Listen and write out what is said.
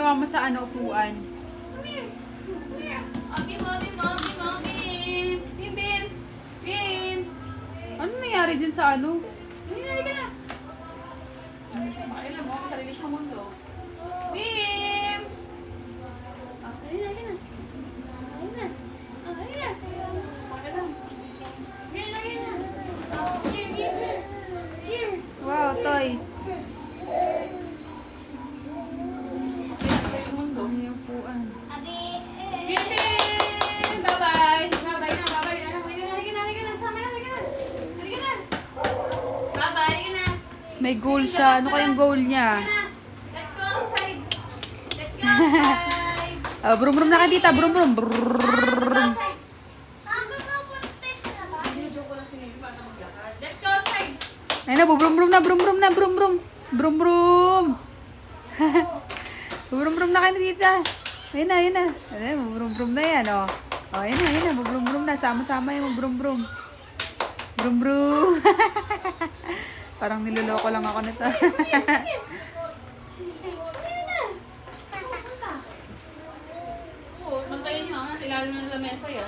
mama sa ano, upuan. Mommy. Bim. Ano nangyari dyan sa ano? Halika na. Makailan mo, sarili siyang mundo. Bim! Halika na. Wow, toys. Ano yung upuan? Bim! Bye-bye! Bye-bye na. Halika na. Sama na. Halika na. Bye-bye. Halika na. May goal siya. Ano kayang goal niya? Let's go outside. Brum na ka tita. Brum. Let's go outside. Ayun na, brum na. Brum na kayo tita. Ayun na. Brum na yan, oh. Oh, ayun na. Brum na. Sama-sama yung brum. Brum. Parang niloloko lang ako nito. Oo, mantayin niyo. Silalim na lamesa yan.